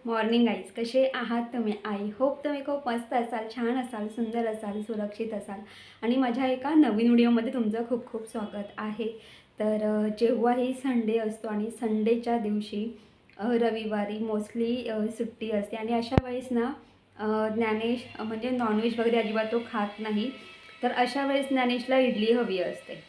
Morning guys, कसे आहात तुम्ही? आय होप तुम्ही खूप मस्त असाल, छान असाल, सुंदर असाल, सुरक्षित असाल आणि माझ्या एका नवीन व्हिडिओमध्ये तुमचं खूप खूप स्वागत आहे. तर जेव्हाही संडे असतो आणि संडेच्या दिवशी रविवारी मोस्टली सुट्टी असते आणि अशा वेळेस ना ज्ञानेश म्हणजे नॉनव्हेज वगैरे अजिबात तो खात नाही. तर अशा वेळेस ज्ञानेशला इडली हवी असते.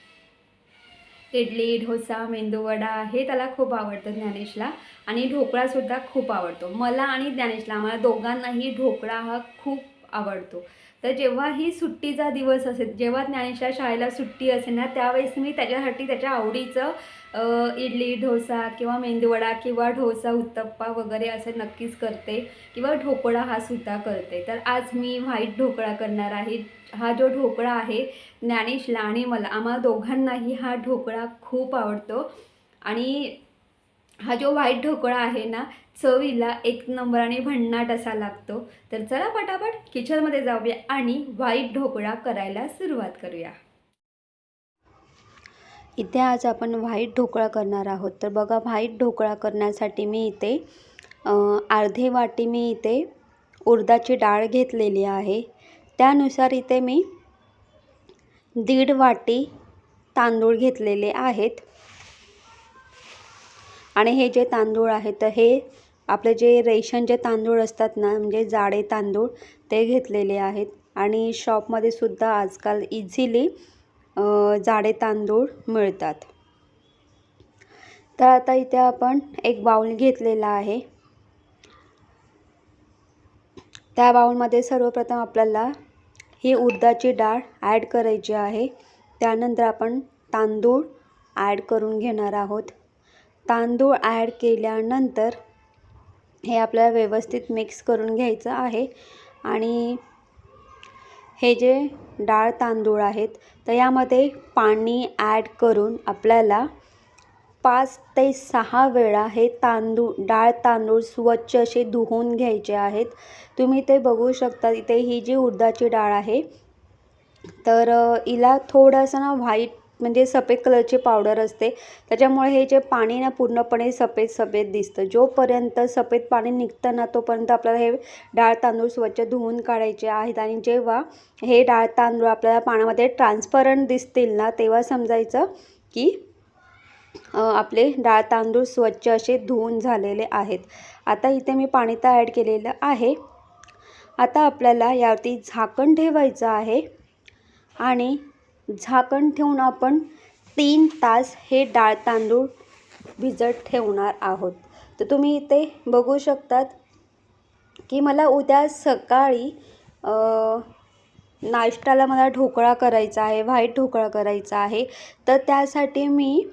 इडली, डोसा, मेंदूवडा हे त्याला खूप आवडतं ज्ञानेशला. आणि ढोकळासुद्धा खूप आवडतो मला आणि ज्ञानेशला. आम्हाला दोघांनाही ढोकळा हा खूप आवडतो. तर जेव्हा ही सुट्टीचा दिवस असेल, जेव्हा ज्ञानेशला शाळेला सुट्टी असेल ना, त्यावेळेस मी त्याच्यासाठी त्याच्या आवडीचं इडली, डोसा किंवा मेंदूवडा किंवा डोसा, उत्तप्पा वगैरे असं नक्कीच करते किंवा ढोकळा हा सुद्धा करते. तर आज मी व्हाईट ढोकळा करणार आहे. हा जो ढोकळा आहे ज्ञानेशला आणि मला, आम्हाला दोघांनाही हा ढोकळा खूप आवडतो. आणि हा जो व्हाईट ढोकळा आहे ना, चवीला एक नंबर आणि भन्नाट असा लागतो. तर चला पटापट किचनमध्ये जाऊया आणि व्हाईट ढोकळा करायला सुरुवात करूया. इथे आज आपण व्हाईट ढोकळा करणार आहोत. तर बघा, व्हाईट ढोकळा करण्यासाठी मी इथे अर्धी वाटी मी इथे उडदाची डाळ घेतलेली आहे. त्यानुसार इथे मी 1.5 वाटी तांदूळ घेतलेले आहेत. आणि हे जे तांदूळ आहेत तर हे आपले जे रेशनचे तांदूळ असतात ना, म्हणजे जाडे तांदूळ ते घेतलेले आहेत. आणि शॉपमध्ये सुद्धा आजकाल इझिली जाडे तांदूळ मिळतात. तर आता इथे आपण एक बाउल घेतलेला आहे. त्या बाउलमध्ये सर्वप्रथम आपल्याला ही उडदाची डाळ ॲड करायची आहे. त्यानंतर आपण तांदूळ ॲड करून घेणार आहोत. तांदूळ ॲड केल्यानंतर हे आपल्याला व्यवस्थित मिक्स करून घ्यायचं आहे. आणि हे जे डाळ तांदूळ आहेत तर यामध्ये पाणी ॲड करून आपल्याला 5 ते 6 वेळा हे डाळ तांदूळ स्वच्छ असे धुवून घ्यायचे आहेत. तुम्ही ते बघू शकता. इथे ही जी उडदाची डाळ आहे तर हिला थोडंसं ना व्हाईट म्हणजे सफेद कलरची पावडर असते, त्याच्यामुळे हे जे पाणी ना पूर्णपणे सफेद सफेद दिसतं. जोपर्यंत सफेद पाणी निघतं ना तोपर्यंत आपल्याला हे डाळ तांदूळ स्वच्छ धुवून काढायचे आहेत. आणि जेव्हा हे डाळ तांदूळ आपल्याला पाण्यामध्ये ट्रान्सपरंट दिसतील ना, तेव्हा समजायचं की आपले डाळ तांदूळ स्वच्छ असे धुवून झालेले आहेत. आता इथे मी पाणी तर ॲड केलेलं आहे. आता आपल्याला यावरती झाकण ठेवायचं आहे आणि झाकण ठेवून आपण 3 तास हे डाळ तांदूळ भिजत ठेवणार आहोत. तर तुम्ही इथे बघू शकतात की मला उद्या सकाळी नाश्त्याला मला ढोकळा करायचा आहे, व्हाईट ढोकळा करायचा आहे. तर त्यासाठी मी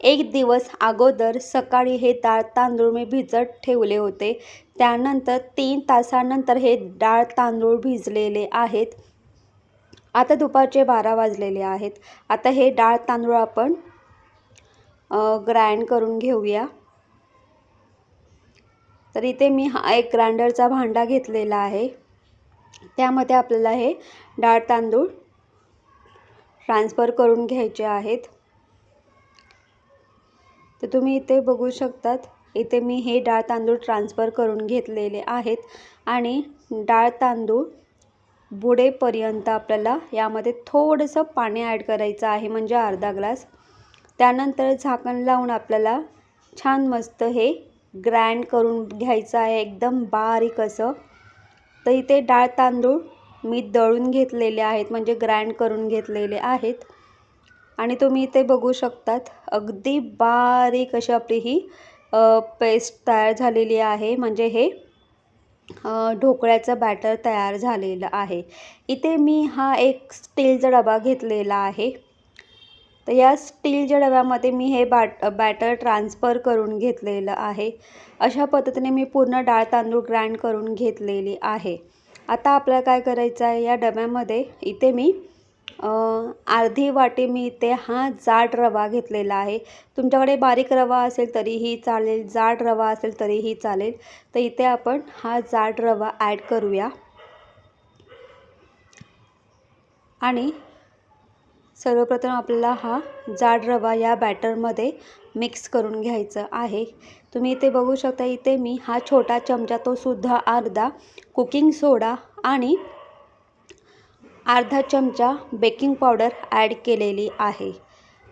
1 दिवस अगोदर सकाळी हे डाळ तांदूळ मी भिजत ठेवले होते. त्यानंतर 3 तासानंतर हे डाळ तांदूळ भिजलेले आहेत. आता दुपारचे 12 वाजलेले आहेत. आता हे डाळ तांदूळ आपण ग्राइंड करून घेऊया. तर इथे मी हा एक ग्राइंडरचा भांडा घेतलेला आहे. त्यामध्ये आपल्याला हे डाळ तांदूळ ट्रान्सफर करून घ्यायचे आहेत. तर तुम्ही इथे बघू शकतात. इथे मी हे डाळ तांदूळ ट्रान्सफर करून घेतलेले आहेत. आणि डाळ तांदूळ बुडेपर्यंत आपल्याला यामध्ये थोडंसं पाणी ॲड करायचं आहे, म्हणजे अर्धा ग्लास. त्यानंतर झाकण लावून आपल्याला छान मस्त हे ग्राइंड करून घ्यायचं आहे, एकदम बारीक असं. तर इथे डाळ तांदूळ मी दळून घेतलेले आहेत, म्हणजे ग्राइंड करून घेतलेले आहेत. आणि तुम्ही इथे बघू शकतात अगदी बारीक अशी आपली ही पेस्ट तयार झालेली आहे, म्हणजे हे ढोकळ्याचं बॅटर तयार झालेलं आहे. इथे मी हा एक स्टीलचा डबा घेतलेला आहे. तर या स्टीलच्या डब्यामध्ये मी हे बॅटर ट्रान्सफर करून घेतलेलं आहे. अशा पद्धतीने मी पूर्ण डाळ तांदूळ ग्राइंड करून घेतलेली आहे. आता आपल्याला काय करायचं आहे, या डब्यामध्ये इथे मी अर्धी वाटी मी इथे हा जाड रवा घेतलेला आहे. तुमच्याकडे बारीक रवा असेल तरीही चालेल, जाड रवा असेल तरीही चालेल. तर इथे आपण हा जाड रवा ॲड करूया. आणि सर्वप्रथम आपल्याला हा जाड रवा या बॅटरमध्ये मिक्स करून घ्यायचं आहे। तुम्ही इथे बघू शकता, इथे मी हा छोटा चमचा तो सुद्धा अर्धा कुकिंग सोडा आणि अर्धा चमचा बेकिंग पावडर ॲड केलेली आहे।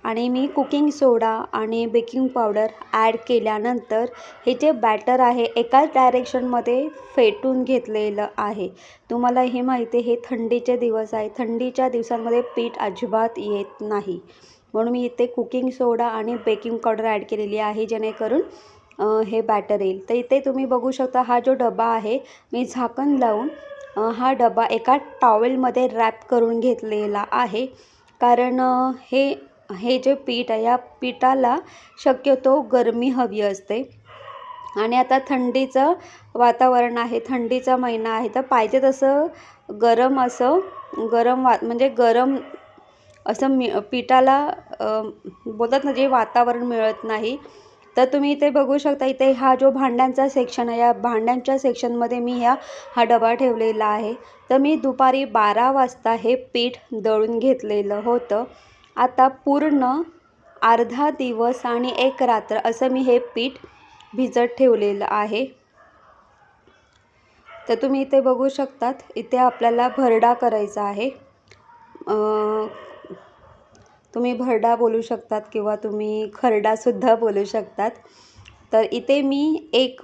आणि मी कुकिंग सोडा आणि बेकिंग पावडर ॲड केल्यानंतर हे जे बॅटर आहे एकाच डायरेक्शनमध्ये फेटून घेतलेलं आहे। तुम्हाला हे माहिती आहे, हे थंडीचे दिवस आहे, थंडीच्या दिवसांमध्ये पीठ अजिबात येत नाही, म्हणून मी इथे कुकिंग सोडा आणि बेकिंग पावडर ॲड केलेली आहे, जेणेकरून हे बॅटर येईल। तर इथे तुम्ही बघू शकता, हा जो डबा आहे मी झाकण लावून हा डबा एका टॉवेलमध्ये रॅप करून घेतलेला आहे, कारण हे जे पीठ आहे या पिठाला शक्यतो गरमी हवी असते। आणि आता थंडीचं वातावरण आहे, थंडीचा महिना आहे, तर पाहिजे तसं गरम पिठाला बोलतात ना, जे वातावरण मिळत नाही। तर तुम्ही इथे बघू शकता, इथे हा जो भांड्यांचा सेक्शन आहे, या भांड्यांच्या सेक्शनमध्ये मी हा डबा ठेवलेला आहे। तर मी दुपारी 12 वाजता हे पीठ दळून घेतलेलं होतं। आता पूर्ण अर्धा दिवस आणि एक रात्र असं मी हे पीठ भिजत ठेवलेलं आहे। तर तुम्ही इथे बघू शकतात, इथे आपल्याला भरडा करायचा आहे। तुम्ही भरडा बोलू शकतात किंवा तुम्ही खरडासुद्धा बोलू शकतात। तर इथे मी एक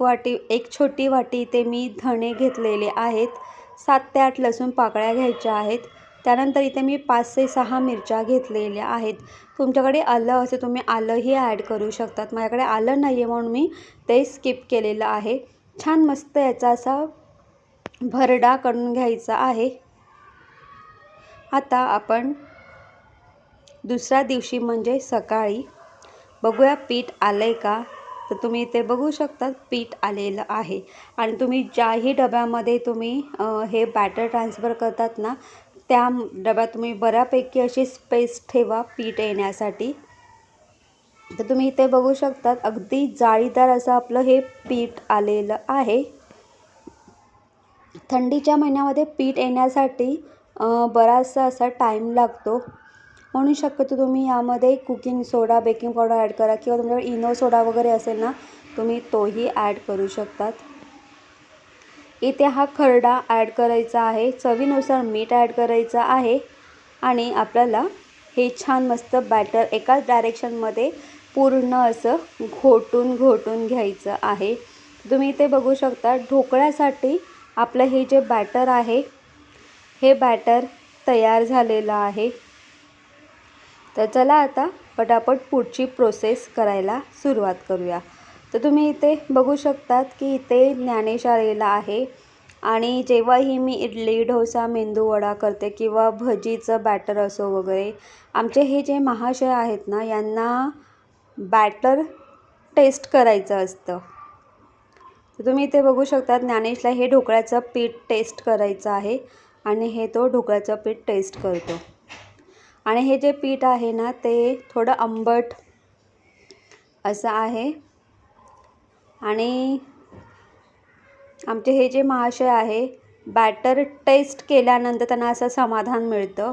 छोटी वाटी इथे मी धणे घेतलेले आहेत, 7 ते 8 लसूण पाकळ्या घ्यायच्या आहेत। त्यानंतर इथे मी 5 ते 6 मिरच्या घेतलेल्या आहेत। तुमच्याकडे आलं असेल तुम्ही आलंही ॲड करू शकतात, माझ्याकडे आलं नाही आहे म्हणून मी ते स्किप केलेलं आहे। छान मस्त याचा असा भरडा करून घ्यायचा आहे। आता आपण दुसऱ्या दिवशी म्हणजे सकाळी बघूया पीठ आलंय का। तर तुम्ही इथे बघू शकता पीठ आलेलं आहे। आणि तुम्ही ज्याही डब्यामध्ये तुम्ही हे बॅटर ट्रान्सफर करतात ना, त्या डब्यात तुम्ही बऱ्यापैकी अशी स्पेस ठेवा पीठ येण्यासाठी। तर तुम्ही इथे बघू शकता अगदी जाळीदार असं आपलं हे पीठ आलेलं आहे। थंडीच्या महिन्यामध्ये पीठ येण्यासाठी बराचसा असा टाईम लागतो, म्हणून शक्यतो तुम्ही यामध्ये कुकिंग सोडा बेकिंग पावडर ॲड करा, किंवा तुमच्याकडे इनो सोडा वगैरे असेल ना, तुम्ही तोही ॲड करू शकतात। इथे हा खरडा ॲड करायचा आहे, चवीनुसार मीठ ॲड करायचं आहे। आणि आपल्याला हे छान मस्त बॅटर एकाच डायरेक्शनमध्ये पूर्ण असं घोटून घ्यायचं आहे। तुम्ही इथे बघू शकता, ढोकळ्यासाठी आपलं हे जे बॅटर आहे हे बॅटर तयार झालेलं आहे। तर चला आता पटापट पुढची प्रोसेस करायला सुरुवात करूया। तर तुम्ही इथे बघू शकतात की इथे ज्ञानेश आलेला आहे। आणि जेव्हाही मी इडली डोसा मेंदू वडा करते किंवा भजीचं बॅटर असो वगैरे, आमचे हे जे महाशय आहेत ना, यांना बॅटर टेस्ट करायचं असतं। तर तुम्ही इथे बघू शकता, ज्ञानेशला हे ढोकळ्याचं पीठ टेस्ट करायचं आहे आणि हे तो ढोकळ्याचं पीठ टेस्ट करतो। आणि हे जे पीठ आहे ना, ते थोडं आंबट असं आहे। आणि आमचे हे जे महाशय आहे, बॅटर टेस्ट केल्यानंतर त्यांना असं समाधान मिळतं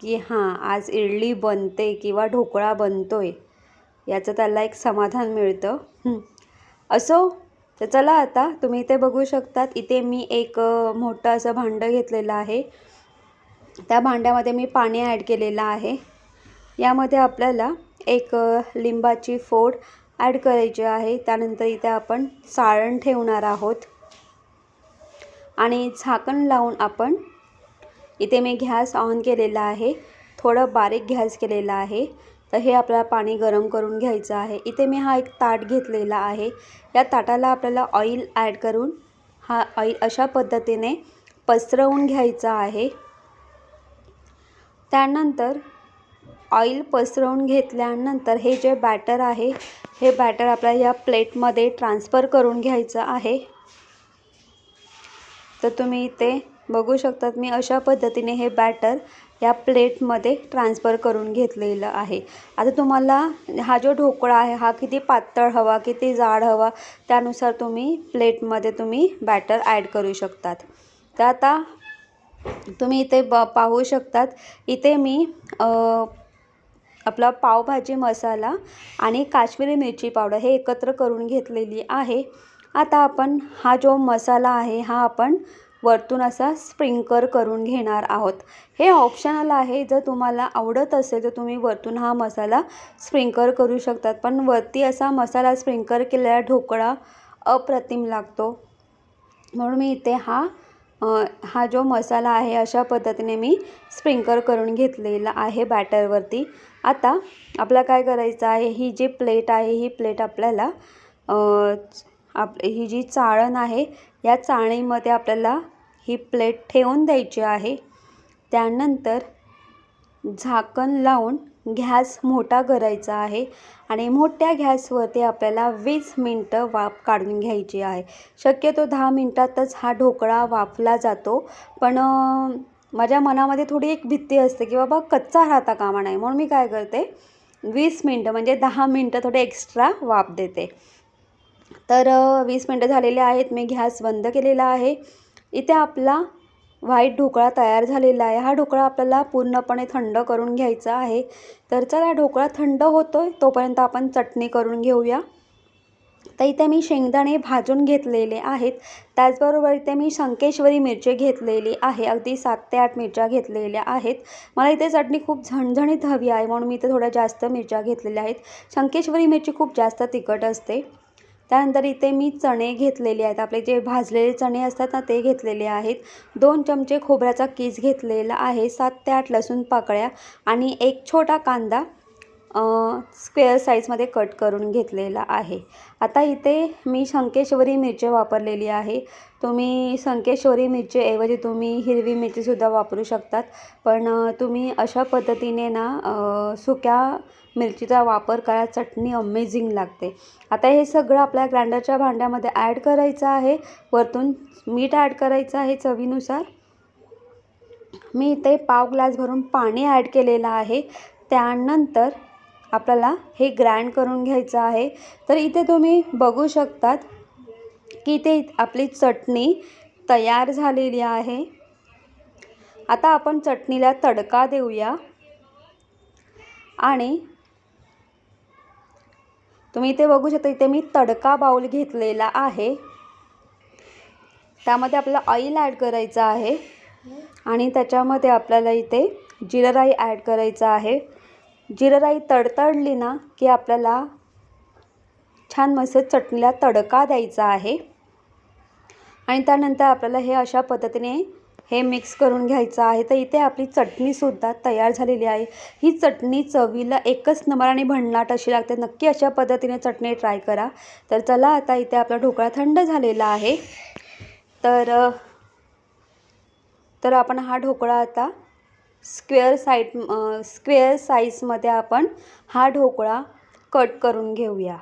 की हां, आज इडली बनते किंवा ढोकळा बनतोय, याचं त्याला एक समाधान मिळतं। असो, तर चला आता तुम्ही इथे बघू शकतात, इथे मी एक मोठं असं भांडं घेतलेलं आहे। त्या भांड्यामध्ये मी पाणी ॲड केलेलं आहे। यामध्ये आपल्याला एक लिंबाची फोड ॲड करायची आहे। त्यानंतर इथे आपण सारण ठेवणार आहोत आणि झाकण लावून आपण इथे मी गॅस ऑन केलेला आहे, थोडं बारीक गॅस केलेला आहे। तर हे आपल्याला पाणी गरम करून घ्यायचं आहे। इथे मी हा एक ताट घेतलेला आहे, या ताटाला आपल्याला ऑइल ॲड करून हा ऑइल अशा पद्धतीने पसरवून घ्यायचा आहे। त्यानंतर ऑइल पसरवून घेतल्यानंतर हे जे बॅटर आहे, हे बॅटर आपल्याला या प्लेटमध्ये ट्रान्सफर करून घ्यायचं आहे। तर तुम्ही इथे बघू शकतात, मी अशा पद्धतीने हे बॅटर या प्लेटमध्ये ट्रान्सफर करून घेतलेलं आहे। आता तुम्हाला हा जो ढोकळा आहे हा किती पातळ हवा किती जाड हवा, त्यानुसार तुम्ही प्लेटमध्ये तुम्ही बॅटर ॲड करू शकतात। तर आता तुम्ही इथे पाहू शकतात, इथे मी आपला पावभाजी मसाला आणि काश्मीरी मिरची पावडर हे एकत्र करून घेतलेली आहे। आता आपण हा जो मसाला आहे हा आपण वरतून असा स्प्रिंकल करून घेणार आहोत। हे ऑप्शनल आहे, जर तुम्हाला आवडत असेल तर तुम्ही वरतून हा मसाला स्प्रिंकल करू शकतात, पण वरती असा मसाला स्प्रिंकल केलेला ढोकळा अप्रतिम लागतो। म्हणून मी इथे हा जो मसाला आहे अशा पद्धतीने मी स्प्रिंकल करून घेतलेला आहे बॅटरवरती। आता आपल्याला काय करायचं आहे, ही जी प्लेट आहे ही प्लेट आपल्याला ही जी चाळण आहे या चाळणीमध्ये आपल्याला ही प्लेट ठेवून द्यायची आहे। त्यानंतर झाकण लावून गॅस मोठा करायचा आहे आणि मोठ्या गॅसवरती आपल्याला 20 मिनटं वाफ काढून घ्यायची आहे। शक्यतो 10 मिनटातच हा ढोकळा वाफला जातो, पण माझ्या मनामध्ये थोडी एक भीती असते की बाबा कच्चा राहता कामा नये, म्हणून मी काय करते 20 मिनटं म्हणजे 10 मिनटं थोडे एक्स्ट्रा वाफ देते। तर 20 मिनटं झालेले आहेत, मी गॅस बंद केलेला आहे। इथे आपला व्हाईट ढोकळा तयार झालेला आहे। हा ढोकळा आपल्याला पूर्णपणे थंड करून घ्यायचा आहे। तर चला ढोकळा थंड होतोय तोपर्यंत आपण चटणी करून घेऊया। तर इथे मी शेंगदाणे भाजून घेतलेले आहेत, त्याचबरोबर इथे मी शंकेश्वरी मिरची घेतलेली आहे, अगदी 7 ते 8 मिरच्या घेतलेल्या आहेत। मला इथे चटणी खूप झणझणीत हवी आहे म्हणून मी इथे थोड्या जास्त मिरच्या घेतलेल्या आहेत। शंकेश्वरी मिरची खूप जास्त तिखट असते। त्यानंतर इथे मी चणे घेतलेले आहेत, आपले जे भाजलेले चणे असतात ना ते घेतलेले आहेत। 2 चमचे खोबऱ्याचा कीस घेतलेला आहे, 7 ते 8 लसूण पाकळ्या आणि एक छोटा कांदा स्क्वेअर साईजमध्ये कट करून घेतलेला आहे। आता इथे मी शंकेश्वरी मिरची वापरलेली आहे। तुम्ही शंकेश्वरी मिरचीऐवजी तुम्ही हिरवी मिरचीसुद्धा वापरू शकतात, पण तुम्ही अशा पद्धतीने ना सुक्या मिरचीचा वापर करा, चटणी अमेझिंग लागते। आता हे सगळं आपल्या ग्राइंडरच्या भांड्यामध्ये ॲड करायचं आहे। वरतून मीठ ॲड करायचं आहे चवीनुसार। मी इथे पाव ग्लास भरून पाणी ॲड केलेलं आहे। त्यानंतर आपल्याला हे ग्राइंड करून घ्यायचं आहे। तर इथे तुम्ही बघू शकतात की इथे आपली चटणी तयार झालेली आहे। आता आपण चटणीला तडका देऊया आणि तुम्ही इथे बघू शकता, इथे मी तडका बाउल घेतलेला आहे। त्यामध्ये आपल्याला ऑइल ॲड करायचं आहे आणि त्याच्यामध्ये आपल्याला इथे जिरं राई ॲड करायचं आहे। जिरं राई तडतडली ना की आपल्याला छान मस्त चटणीला तडका द्यायचा आहे आणि त्यानंतर आपल्याला हे अशा पद्धतीने हे मिक्स करून घ्यायचं आहे। तर इथे आपली चटणीसुद्धा तयार झालेली आहे। ही चटणी चवीला एकच नंबर आणि भन्नाट अशी लागते। नक्की अशा पद्धतीने चटणी ट्राय करा। तर चला आता इथे आपला ढोकळा थंड झालेला आहे। तर आपण हा ढोकळा आता स्क्वेअर साईजमध्ये आपण हा ढोकळा कट करून घेऊया।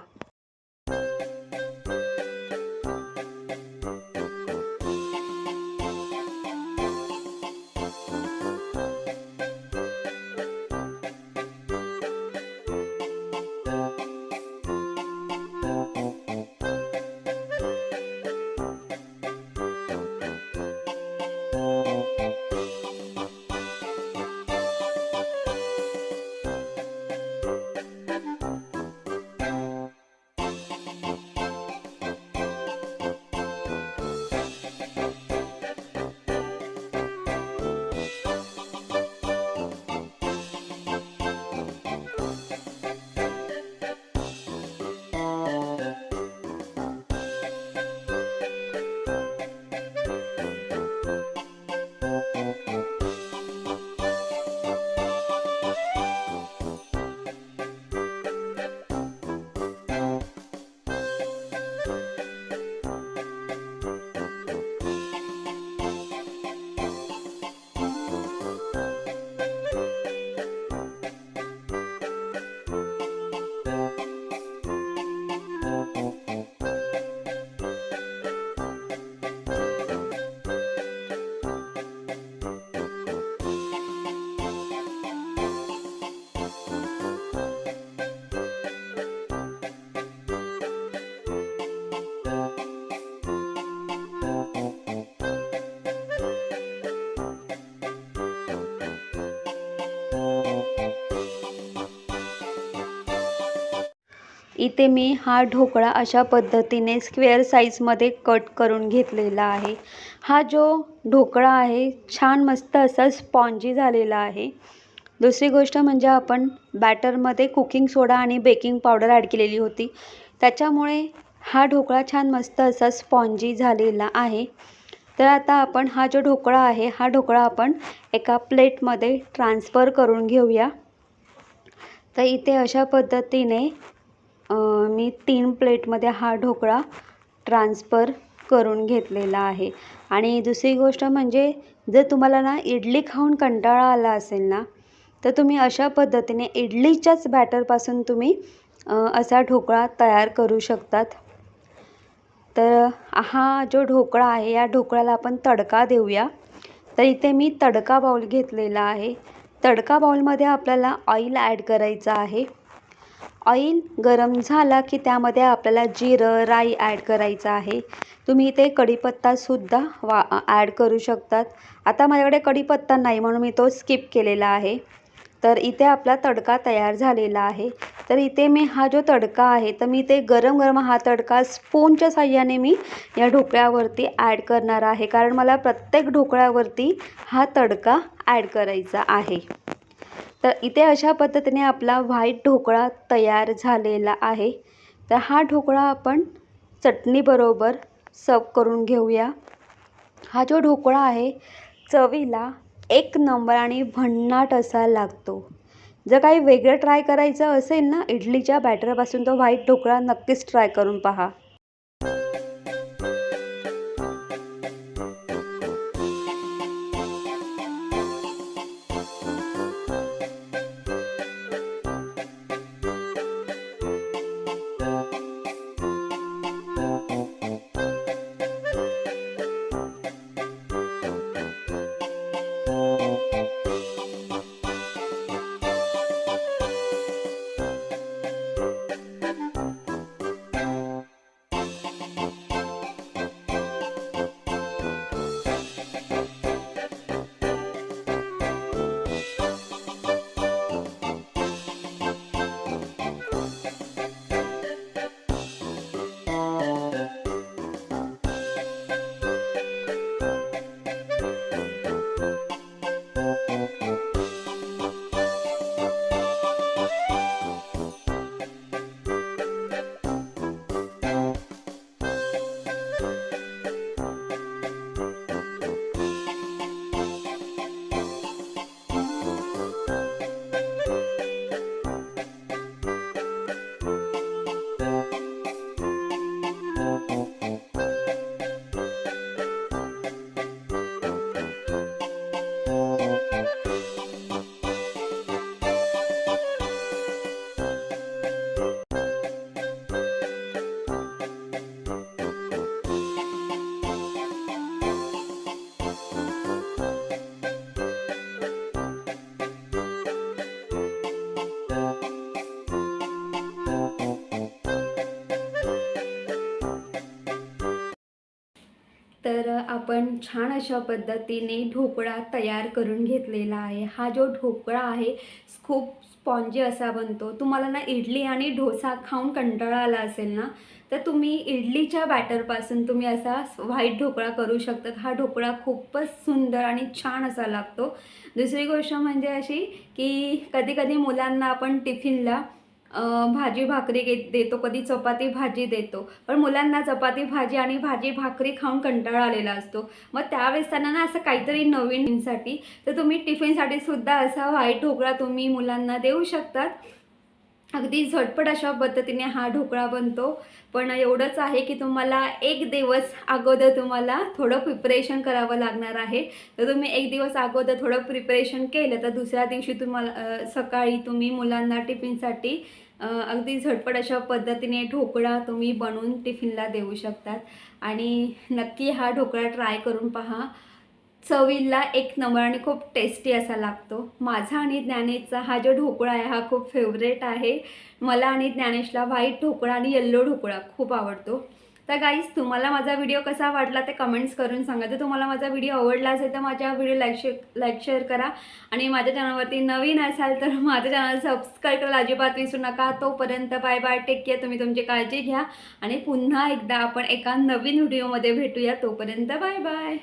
इथे मी हा ढोकळा अशा पद्धतीने स्क्वेअर साईजमध्ये कट करून घेतलेला आहे। हा जो ढोकळा आहे छान मस्त असा स्पॉन्जी झालेला आहे। दुसरी गोष्ट म्हणजे आपण बॅटरमध्ये कुकिंग सोडा आणि बेकिंग पावडर ॲड केलेली होती, त्याच्यामुळे हा ढोकळा छान मस्त असा स्पॉन्जी झालेला आहे। तर आता आपण हा जो ढोकळा आहे हा ढोकळा आपण एका प्लेटमध्ये ट्रान्सफर करून घेऊया। तर इथे अशा पद्धतीने मी 3 प्लेटमध्ये हा ढोकळा ट्रान्सफर करून घेतलेला आहे। आणि दुसरी गोष्ट म्हणजे जर तुम्हाला ना इडली खाऊन कंटाळा आला असेल ना, तर तुम्ही अशा पद्धतीने इडलीच्याच बॅटरपासून तुम्ही असा ढोकळा तयार करू शकतात। तर हा जो ढोकळा आहे या ढोकळ्याला आपण तडका देऊया। तर इथे मी तडका बाउल घेतलेला आहे। तडका बाउलमध्ये आपल्याला ऑइल ॲड करायचं आहे। ऑइल गरम झाला की त्यामध्ये आपल्याला जिरं, राई ॲड करायचं आहे। तुम्ही इथे कढीपत्तासुद्धा ॲड करू शकतात। आता माझ्याकडे कढीपत्ता नाही म्हणून मी तो स्किप केलेला आहे। तर इथे आपला तडका तयार झालेला आहे। तर इथे मी हा जो तडका आहे तर मी ते गरम गरम हा तडका स्पूनच्या साहाय्याने मी या ढोकळ्यावरती ॲड करणार आहे, कारण मला प्रत्येक ढोकळ्यावरती हा तडका ॲड करायचा आहे। तर इथे अशा पद्धतीने आपला व्हाईट ढोकळा तयार झालेला आहे। तर हा ढोकळा आपण चटणीबरोबर सर्व करून घेऊया। हा जो ढोकळा आहे चवीला एक नंबर आणि भन्नाट असा लागतो। जर काही वेगळं ट्राय करायचं असेल ना इडलीच्या बॅटरपासून, तो व्हाईट ढोकळा नक्कीच ट्राय करून पहा। तर आपण छान अशा पद्धतीने ढोकळा तयार करून घेतलेला आहे। हा जो ढोकळा आहे खूप स्पॉन्जी असा बनतो। तुम्हाला ना इडली आणि डोसा खाऊन कंटाळा आला असेल ना, तर तुम्ही इडलीच्या बॅटरपासून तुम्ही असा व्हाईट ढोकळा करू शकतात। हा ढोकळा खूपच सुंदर आणि छान असा लागतो। दुसरी गोष्ट म्हणजे अशी की कधी कधी मुलांना आपण टिफिनला भाजी भाकरी देतो, कधी चपाती भाजी देतो, पण मुलांना चपाती भाजी आणि भाजी भाकरी खाऊन कंटाळा आलेला असतो। मग त्यावेळेस त्यांना ना असं काहीतरी नवीनसाठी, तर तुम्ही टिफिनसाठी सुद्धा असा व्हाईट ढोकळा तुम्ही मुलांना देऊ शकतात। अगदी झटपट अशा पद्धतीने हा ढोकळा बनतो। पण एवढंच आहे की तुम्हाला एक दिवस अगोदर तुम्हाला थोडं प्रिपरेशन करावं लागणार आहे। तर तुम्ही एक दिवस अगोदर थोडं प्रिपरेशन केलं तर दुसऱ्या दिवशी तुम्हाला सकाळी तुम्ही मुलांना टिफिनसाठी अगदी झटपट अशा पद्धतीने ढोकळा तुम्ही बनवून टिफिनला देऊ शकतात। आणि नक्की हा ढोकळा ट्राय करून पहा। चवीला एक नंबर आणि खूप टेस्टी असा लागतो। माझा आणि ज्ञानेशचा हा जो ढोकळा आहे हा खूप फेवरेट आहे। मला आणि ज्ञानेशला व्हाईट ढोकळा आणि येल्लो ढोकळा खूप आवडतो। तर गाईज तुम्हाला माझा व्हिडिओ कसा वाटला ते कमेंट्स करून सांगा. जर तुम्हाला माझा व्हिडिओ आवडला असेल तर माझ्या व्हिडिओ लाईक शेअर करा आणि माझ्या चॅनलवरती नवीन असाल तर माझं चॅनल सबस्क्राईब करायला अजिबात विसरू नका. तोपर्यंत बाय बाय, टेक केअर. तुम्ही तुमची काळजी घ्या आणि पुन्हा एकदा आपण एका नवीन व्हिडिओमध्ये भेटूया. तोपर्यंत बाय बाय.